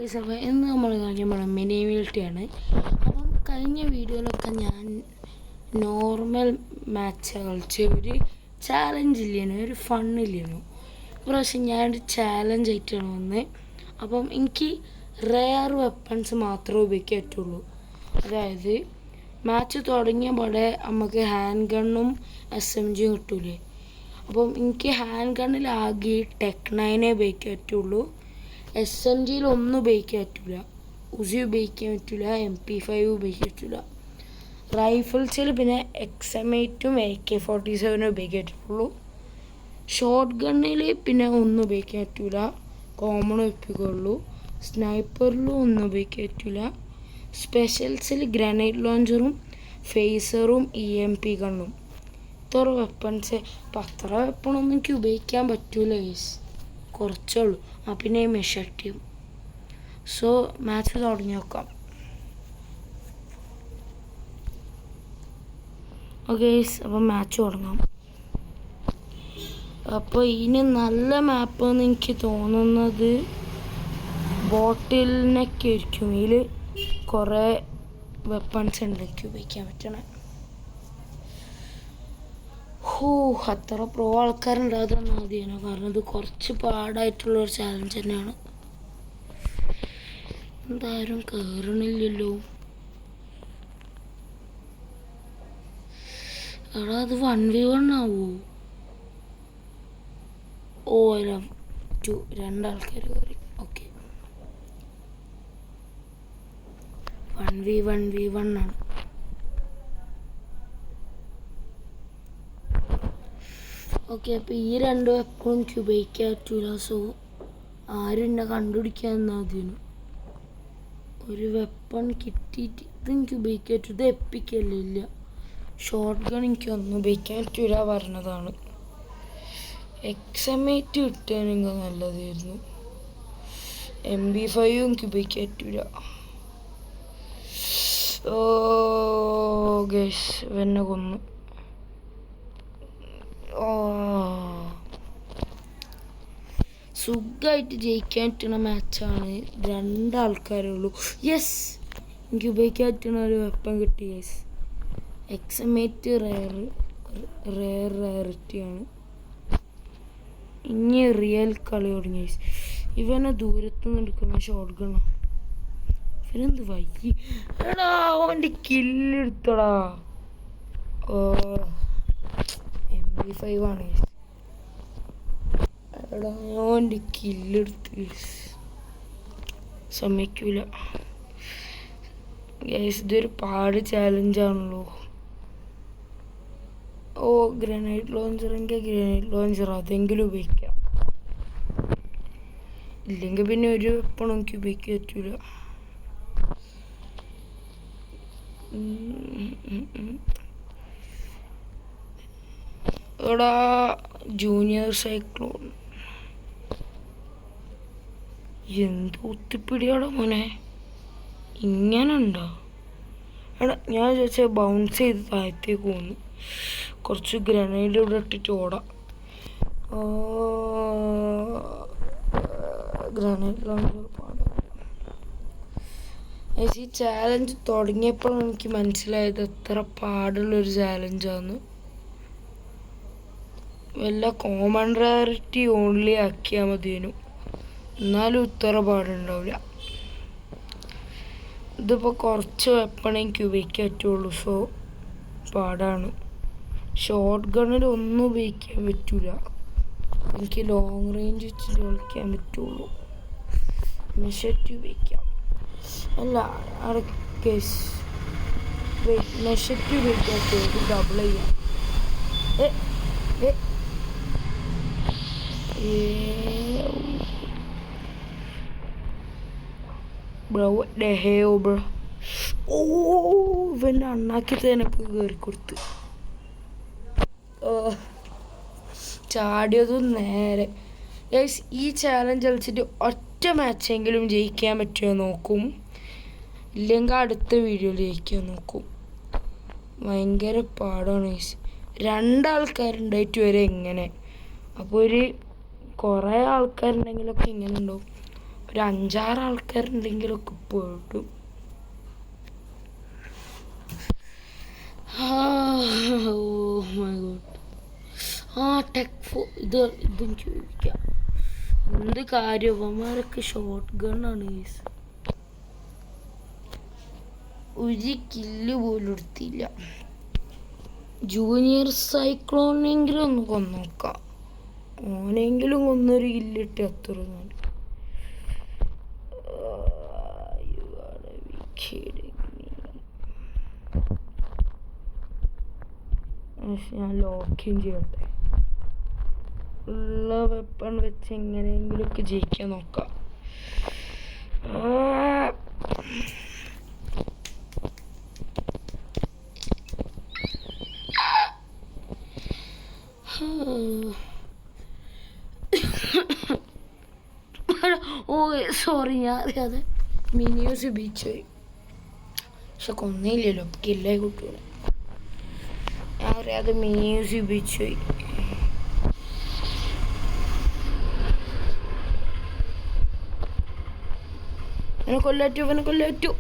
അപ്പോൾ ഇന്ന് നമ്മൾ കാണിക്കാൻ മിനിവിലിറ്റിയാണ്. അപ്പം കഴിഞ്ഞ വീഡിയോയിലൊക്കെ ഞാൻ നോർമൽ മാച്ച് കളിച്ച് ഒരു ചാലഞ്ച് ഇല്ലേനു, ഒരു ഫണ്ണില്ലേനു. ഇപ്രാവശ്യം ഞാനൊരു ചാലഞ്ച് ആയിട്ടാണ് വന്നത്. അപ്പം എനിക്ക് റെയർ വെപ്പൺസ് മാത്രമേ ഉപയോഗിക്കാൻ പറ്റുള്ളൂ. അതായത് മാച്ച് തുടങ്ങിയ പാടെ നമുക്ക് ഹാൻഡ് ഗണ്ണും SMG കിട്ടൂലേ. അപ്പം എനിക്ക് ഹാൻഡ് ഗണ്ണിലാകെ ടെക്9 ഉപയോഗിക്കാൻ പറ്റുള്ളൂ. SMGയിൽ ഒന്നും ഉപയോഗിക്കാൻ പറ്റില്ല. ഉസി ഉപയോഗിക്കാൻ പറ്റില്ല, MP5 ഉപയോഗിക്കാൻ പറ്റില്ല. റൈഫിൾസിൽ പിന്നെ XM8ഉം AK-47 ഉപയോഗിക്കാൻ പറ്റുള്ളൂ. ഷോർട്ട് ഗണ്ണിൽ പിന്നെ ഒന്നും ഉപയോഗിക്കാൻ പറ്റില്ല, കോമൺ ഉപയോഗിക്കുള്ളൂ. സ്നൈപ്പറിലും ഒന്നും ഉപയോഗിക്കാൻ പറ്റില്ല. സ്പെഷ്യൽസിൽ ഗ്രനേഡ് ലോഞ്ചറും ഫേസറും EMP ഗണ്ണും. ഇത്ര വെപ്പൺസ്. അപ്പം അത്ര വെപ്പണൊന്നും എനിക്ക് ഉപയോഗിക്കാൻ പറ്റൂല ഗൈസ്, കുറച്ചുള്ളൂ. പിന്നെ മെഷർട്ടിയും. സോ മാച്ച് തുടങ്ങി നോക്കാം. ഓക്കെ ഗൈസ്, അപ്പം മാച്ച് തുടങ്ങാം. അപ്പോൾ ഇതിന് നല്ല മാപ്പ് എന്ന് എനിക്ക് തോന്നുന്നത് ബോട്ടിലിനൊക്കെ ആയിരിക്കും. ഇതിൽ കുറേ വെപ്പൺസ് ഉണ്ട് എനിക്ക് ഉപയോഗിക്കാൻ പറ്റണേ. അത്ര പ്രോ ആൾക്കാരുണ്ടാകുന്ന മതിയാണ്, കാരണം ഇത് കുറച്ച് പാടായിട്ടുള്ളൊരു ചാലഞ്ച് തന്നെയാണ്. എന്തായാലും കയറണില്ലല്ലോ. എടാ അത് 1v1 ആവോ? അല്ല 2 രണ്ടാൾക്കാർ കയറി. ഓക്കെ, 1v1 ആണ്. ഓക്കെ, അപ്പോൾ ഈ രണ്ട് വെപ്പൺ എനിക്ക് ഉപയോഗിക്കാൻ പറ്റൂല. സോ ആരും എന്നെ കണ്ടുപിടിക്കാൻ തന്നാതിന്. ഒരു വെപ്പൺ കിട്ടിയിട്ട് ഇതെനിക്ക് ഉപയോഗിക്കാൻ പറ്റും. ഇത് എപ്പിക്കല്ലേ ഇല്ല. ഷോർട്ട് ഗൺ എനിക്കൊന്നും ഉപയോഗിക്കാൻ പറ്റൂല പറഞ്ഞതാണ്. XM8 കിട്ടുകയാണെങ്കിൽ നല്ലതായിരുന്നു. MP5 എനിക്ക് ഉപയോഗിക്കാൻ പറ്റൂല. ഗൈസ് എന്നെ കൊന്നു. സുഖമായിട്ട് ജയിക്കാൻ പറ്റുന്ന മാച്ചാണ്. രണ്ടാൾക്കാരേ ഉള്ളൂ. യെസ്, എനിക്ക് ഉപയോഗിക്കാൻ പറ്റുന്ന ഒരു വെപ്പൺ കിട്ടി ഗൈസ്. XM8 റയറിറ്റിയാണ്. ഇനി റിയൽ കളി തുടങ്ങി ഗൈസ്. ഇവനെ ദൂരത്തുനിന്ന് എടുക്കുന്ന ഷോർട്ട് ഗണ്ണാണ്. ഇവനെന്ത് വൈകി. എടാ അവൻ്റെ കില്ലെടുത്തടാ. MP5 ആണ് ഗൈസ്. എടാ അവൻ്റെ കില്ലെടുത്ത് സമ്മതിക്കൂല ഗൈസ്. ഇതൊരു പാട് ചാലഞ്ചാണല്ലോ. ഗ്രനേഡ് ലോഞ്ചറെങ്കിൽ ഗ്രനേഡ് ലോഞ്ചർ അതെങ്കിലും ഉപയോഗിക്കാം. ഇല്ലെങ്കിൽ പിന്നെ ഒരു വെപ്പണും എനിക്ക് ഉപയോഗിക്കാൻ പറ്റൂല. എടാ ജൂനിയർ സൈക്ലോൺ എന്ത് ഒത്തിപ്പിടിയാടാ മോനെ, ഇങ്ങനെ ഉണ്ടോ? എടാ ഞാൻ ചോദിച്ചാൽ ബൗൺസ് ചെയ്ത് താഴത്തേക്ക് പോന്നു. കുറച്ച് ഗ്രനേഡ് ഇവിടെ ഇട്ടിട്ട് ഓടാം. ഗ്രനേഡ് ലോഞ്ചർ പാടാം. ഈ ചാലഞ്ച് തുടങ്ങിയപ്പോഴാണ് എനിക്ക് മനസ്സിലായത് എത്ര പാടുള്ളൊരു ചാലഞ്ചാന്ന്. വല്ല കോമൺ റയറിറ്റി ഓൺലി ആക്കിയാൽ മതിയേനു, എന്നാലും ഇത്ര പാടുണ്ടാവില്ല. ഇതിപ്പോൾ കുറച്ച് വെപ്പൺ എനിക്ക് ഉപയോഗിക്കാൻ പറ്റുള്ളൂ. സോ പാടാണ്. ഷോർട്ട് ഗണ്ണിൽ ഒന്നും ഉപയോഗിക്കാൻ പറ്റൂല. എനിക്ക് ലോങ് റേഞ്ച് വെച്ചിട്ട് കളിക്കാൻ പറ്റുള്ളൂ. മെഷർട്ടി ഉപയോഗിക്കാം. അല്ല മെഷർട്ടി ഉപയോഗിക്കാൻ ഡബിൾ ചെയ്യാം. Bro, what the hell, bro? ഇവൻ്റെ അണ്ണാക്കി തന്നെ കയറി കൊടുത്ത് ചാടിയതും നേരെ. ഈ ചാലഞ്ച് കളിച്ചിട്ട് ഒറ്റ മാച്ചെങ്കിലും ജയിക്കാൻ പറ്റുമോ നോക്കും, ഇല്ലെങ്കിൽ അടുത്ത വീഡിയോയിൽ ജയിക്കാൻ നോക്കും. ഭയങ്കര പാടാണ്. രണ്ടാൾക്കാരുണ്ടായിട്ട് വരെ എങ്ങനെ. അപ്പോൾ കുറേ ആൾക്കാരുണ്ടെങ്കിലൊക്കെ ഇങ്ങനെ ഉണ്ടാവും. ഒരു 5-6 ആൾക്കാരുണ്ടെങ്കിലൊക്കെ പെടും. ഇതും ചോദിക്കാം, എന്ത് കാര്യം അവന്മാരൊക്കെ ഷോർട്ട് ഗണ്ണാണ് ഗൈസ്. ഒരു കില്ല് പോലും എടുത്തില്ല. ജൂനിയർ സൈക്ലോണെങ്കിലും ഒന്ന് കൊന്നോക്കാം, ഓനെങ്കിലും ഒന്നൊരു കില്ലിട്ട് അത്ര. ഞാൻ ലോക്കിങ് ചെയ്യട്ടെ, ഉള്ള വെപ്പൺ വെച്ച് എങ്ങനെയെങ്കിലുമൊക്കെ ജയിക്കാൻ നോക്കാം. ഓ സോറി, ഞാൻ അറിയാതെ മിനിയൂസ് ബീച്ച് പോയി. പക്ഷെ കൊന്നില്ലല്ലോ, കില്ലായി കിട്ടൂല. ഞാൻ അറിയാതെ മിനിയൂസ് ബീച്ച് പോയി. അവനെ കൊല്ലറ്റു.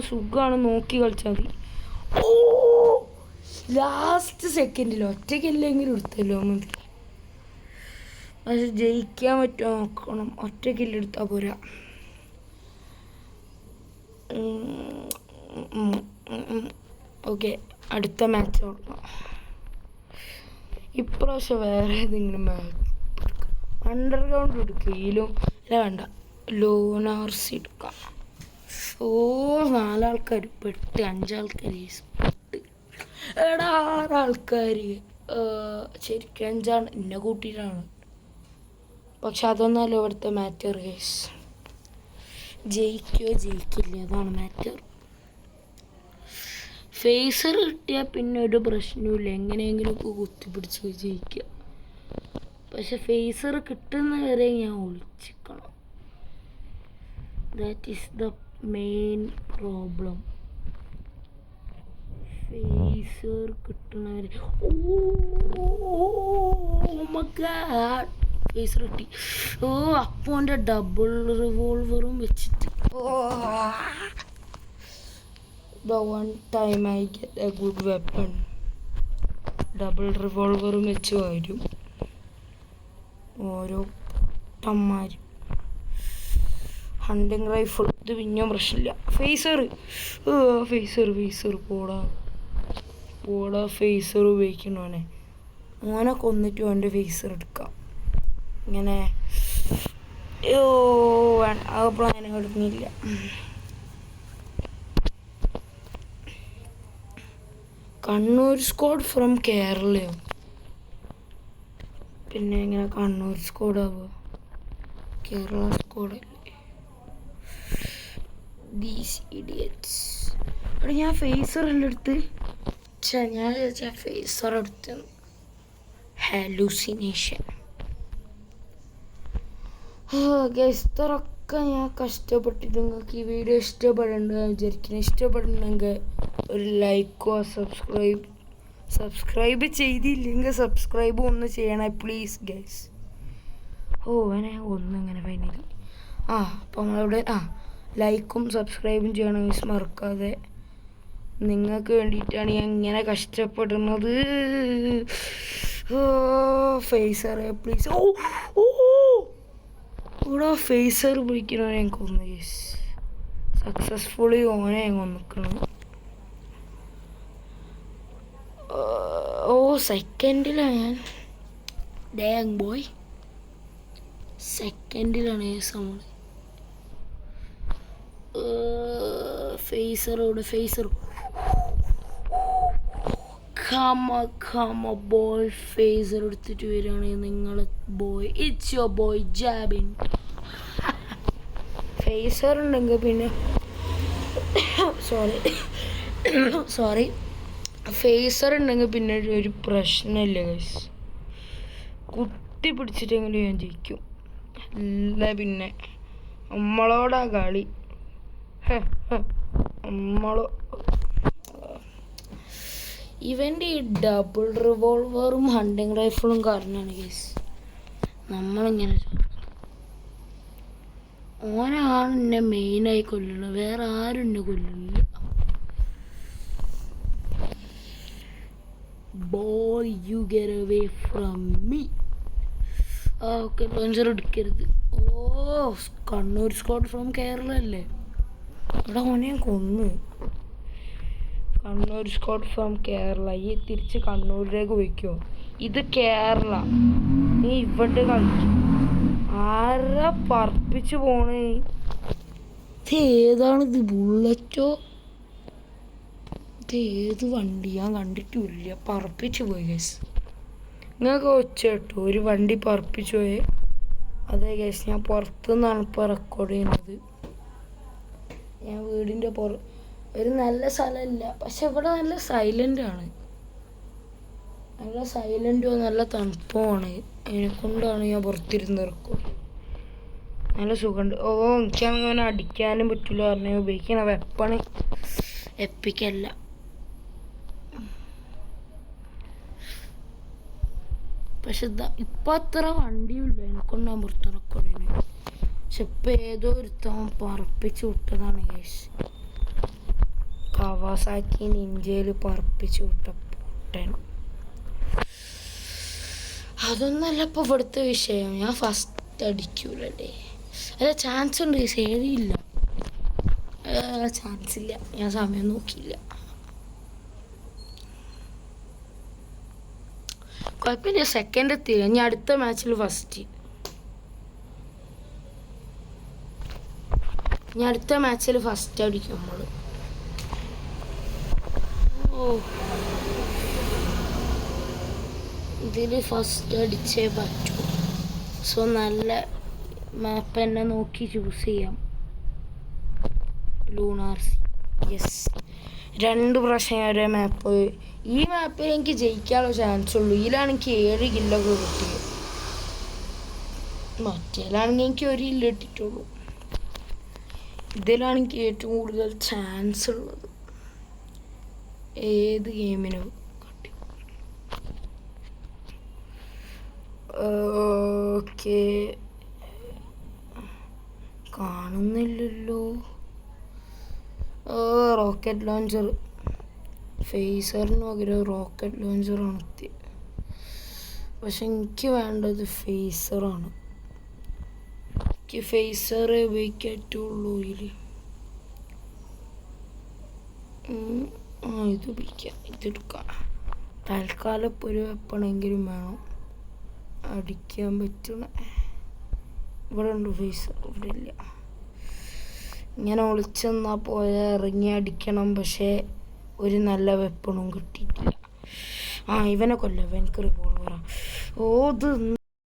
സുഖാണ് നോക്കി കളിച്ചാൽ മതി. ഓ ലാസ്റ്റ് സെക്കൻഡിൽ ഒറ്റയ്ക്കില്ലെങ്കിലും എടുത്തല്ലോ മതി. പക്ഷെ ജയിക്കാൻ പറ്റുമോ നോക്കണം, ഒറ്റയ്ക്കില്ലെടുത്താൽ പോരാ. ഓക്കെ, അടുത്ത മാച്ച് നോക്കണം. ഇപ്രാവശ്യം വേറെ ഏതെങ്കിലും മാച്ച് അണ്ടർഗ്രൗണ്ട് എടുക്കുകയിലും അല്ല, വേണ്ട ലോനാർസി എടുക്കാം. 4 ആൾക്കാർ പെട്ട്, 5 ആൾക്കാർ പെട്ട്. 6 ആൾക്കാർ ശരിക്കും 5 എന്നെ കൂട്ടിയിട്ടാണ്. പക്ഷെ അതൊന്നല്ല ഇവിടുത്തെ മാറ്റർ ഗൈസ്. ജയിക്കില്ല, അതാണ് മാറ്റർ. ഫേസർ കിട്ടിയാൽ പിന്നെ ഒരു പ്രശ്നമില്ല, എങ്ങനെയെങ്കിലുമൊക്കെ കുത്തിപ്പിടിച്ച് ജയിക്കുക. പക്ഷെ ഫേസർ കിട്ടുന്ന വരെ ഞാൻ ഒളിച്ചിക്കണം. That is the main problem. Phaser കിട്ടുന്നവരെ ഫേസർ കിട്ടി. അപ്പോൻ്റെ ഡബിൾ റിവോൾവറും വെച്ചിട്ട് the one time I get a good weapon. Double റിവോൾവറും വെച്ച് വരും ഓരോ ടമ്മാരും. ഹണ്ടിങ് റൈഫിൾ ഇത് പിന്നെയും പ്രശ്നമില്ല. ഫേസർ പോടാ ഫേസർ ഉപയോഗിക്കണോനെ. ഓനെ കൊന്നിട്ട് അവൻ്റെ ഫേസർ എടുക്കാം. ഇങ്ങനെ ആ പ്ലാൻ എടുക്കുന്നില്ല. കണ്ണൂർ സ്ക്വാഡ് ഫ്രം കേരളയോ? പിന്നെ എങ്ങനെ കണ്ണൂർ സ്ക്വാഡാവുക? കേരള സ്ക്വാഡല്ലേ? These idiots. അവിടെ ഞാൻ ഫേസറെല്ലാം എടുത്ത് ഞാൻ ഫേസർ എടുത്ത് ഹാലൂസിനേഷൻ. ഇത്രയൊക്കെ ഞാൻ കഷ്ടപ്പെട്ടിട്ട് നിങ്ങൾക്ക് ഈ വീഡിയോ ഇഷ്ടപ്പെടേണ്ടതെന്ന് വിചാരിക്കുന്നു. ഇഷ്ടപ്പെടുന്നെങ്കിൽ ഒരു ലൈക്കോ സബ്സ്ക്രൈബ് ചെയ്തില്ലെങ്കിൽ സബ്സ്ക്രൈബ് ഒന്ന് ചെയ്യണേ പ്ലീസ് ഗൈസ്. ഒന്നിങ്ങനെ ഫൈനലി അപ്പോൾ നമ്മളിവിടെ ലൈക്കും സബ്സ്ക്രൈബും ചെയ്യണം ഗൈസ്, മറക്കാതെ. നിങ്ങൾക്ക് വേണ്ടിയിട്ടാണ് ഞാൻ ഇങ്ങനെ കഷ്ടപ്പെടുന്നത്. ഫേസറെ പ്ലീസ്. ഇവിടെ ഫേസർ വിളിക്കണോ ഞാൻ കൊന്നു ഗൈസ്. സക്സസ്ഫുള്ളി ഓനെ ഞാൻ കൊന്നിക്കണം. സെക്കൻഡിലാണ് ഞാൻ. ഡാങ് ബോയ് സെക്കൻഡിലാണ് നമ്മൾ. ഫേസർ ബോയ് ഫേസർ എടുത്തിട്ട് വരികയാണെങ്കിൽ നിങ്ങൾ boy it's your boy Jabin. Phaser ഉണ്ടെങ്കിൽ പിന്നെ സോറി ഫേസർ ഉണ്ടെങ്കിൽ പിന്നെ ഒരു പ്രശ്നമില്ല ഗൈസ്. കുത്തി പിടിച്ചിട്ടെങ്കിലും ഞാൻ ജയിക്കും. അല്ല പിന്നെ നമ്മളോടാ കളി. ഇവൻ്റെ ഈ ഡബിൾ റിവോൾവറും ഹണ്ടിങ് റൈഫിളും കാരണമാണ് ഗൈസ് നമ്മളിങ്ങനെ ഓനാണ് എന്നെ മെയിനായി കൊല്ലുന്നത്, വേറെ ആരും എന്നെ കൊല്ലുന്നില്ല. Boy, you get away from me. Okay, launcher എടുക്കരുത്. ഓ, കണ്ണൂർ സ്ക്വാഡ് ഫ്രം കേരള അല്ലേ? ഇവിടെ ഓനെ കൊന്ന്. Kannur squad from Kerala. ഈ തിരിച്ച് കണ്ണൂരിലേക്ക് പോയിക്കോ. ഇത് കേരള, നീ ഇവിടെ കളിക്കും. ആരാ പറപ്പിച്ച് പോണേ? ഇത് ഏതാണിത്? ബുള്ളറ്റോ? ഇത് ഏത് വണ്ടി? ഞാൻ കണ്ടിട്ടില്ല. പറപ്പിച്ച് പോയി ഗൈസ്. നിങ്ങൾക്ക് ഒച്ച കേട്ടോ ഒരു വണ്ടി പറപ്പിച്ച് പോയേ? അതെ ഗൈസ്, ഞാൻ പുറത്തുനിന്നാണ് ഇപ്പോൾ റെക്കോർഡ് ചെയ്യുന്നത്. ഞാൻ വീടിൻ്റെ ഒരു നല്ല സ്ഥലമില്ല, പക്ഷെ ഇവിടെ നല്ല സൈലൻ്റ് ആണ്. നല്ല സൈലൻറ്റും നല്ല തണുപ്പുമാണ്. അതിനെക്കൊണ്ടാണ് ഞാൻ പുറത്തിരുന്ന് റെക്കോർഡ്. നല്ല സുഖമുണ്ട്. ഓ, എനിക്കങ്ങനെ അടിക്കാനും പറ്റില്ല പറഞ്ഞാൽ ഉപയോഗിക്കണ വെപ്പണ് എപ്പിക്കല്ല. പക്ഷെ ഇപ്പം അത്ര വണ്ടിയുമില്ല എനിക്കൊണ്ട് ഞാൻ പുറത്ത് റെക്കോർഡ് ചെയ്യണേ. പക്ഷെ ഇപ്പം ഏതോ ഒരുത്തവൻ പറപ്പിച്ച് വിട്ടതാണ് ഗൈസ്. കവാസാക്കി നിഞ്ചയിൽ പറപ്പിച്ച് വിട്ട പൊട്ടൻ. അതൊന്നല്ല ഇപ്പോൾ ഇവിടുത്തെ വിഷയം. ഞാൻ ഫസ്റ്റ് അടിക്കൂലല്ലേ? അല്ല, ചാൻസ് ഉണ്ട്, ശരിയില്ല. ചാൻസ് ഇല്ല, ഞാൻ സമയം നോക്കിയില്ല. കുഴപ്പമില്ല, സെക്കൻഡ് എത്തിയില്ല. ഇനി അടുത്ത മാച്ചിൽ ഫസ്റ്റ്. ഇനി അടുത്ത മാച്ചിൽ ഫസ്റ്റ് അടിക്കും നമ്മൾ. ഓ, ഇതിൽ ഫസ്റ്റ് അടിച്ചേ പറ്റൂ. സോ നല്ല മാപ്പ് തന്നെ നോക്കി ചൂസ് ചെയ്യാം. Lunar C. യെസ്, 2 പ്രാവശ്യം ഒരേ മാപ്പ്. ഈ മാപ്പിൽ എനിക്ക് ജയിക്കാനുള്ള ചാൻസ് ഉള്ളൂ. ഇതിലാണ് എനിക്ക് 7 കില്ലൊക്കെ കിട്ടിയത്. മറ്റേലാണെങ്കിൽ എനിക്ക് 1 കില്ല് കിട്ടിയിട്ടുള്ളൂ. ഇതിലാണ് എനിക്ക് ഏറ്റവും കൂടുതൽ ചാൻസ് ഉള്ളത് ഏത് ഗെയിമിനും കിട്ടി. ഓക്കെ, കാണുന്നില്ലല്ലോ. Rocket launcher. ഫേസറിന് പകരം റോക്കറ്റ് ലോഞ്ചറാണ് എത്തിയത്. പക്ഷെ എനിക്ക് വേണ്ടത് ഫേസറാണ്. എനിക്ക് ഫേസറേ ഉപയോഗിക്കാറ്റുള്ളൂ ഇതിൽ. ഇത് ഉപയോഗിക്കാം, ഇതെടുക്കാം. തൽക്കാലം ഇപ്പോൾ ഒരു വെപ്പണെങ്കിലും വേണം അടിക്കാൻ പറ്റണ. ഇവിടെ ഉണ്ട് ഫേസർ, ഇവിടെ ഇല്ല. ഇങ്ങനെ ഒളിച്ചെന്നാൽ പോയാൽ ഇറങ്ങി അടിക്കണം, പക്ഷേ ഒരു നല്ല വെപ്പണും കിട്ടിയിട്ടില്ല. ഇവനെ കൊല്ലാം, എനിക്ക് റിവോൾവറാണ്. ഇത്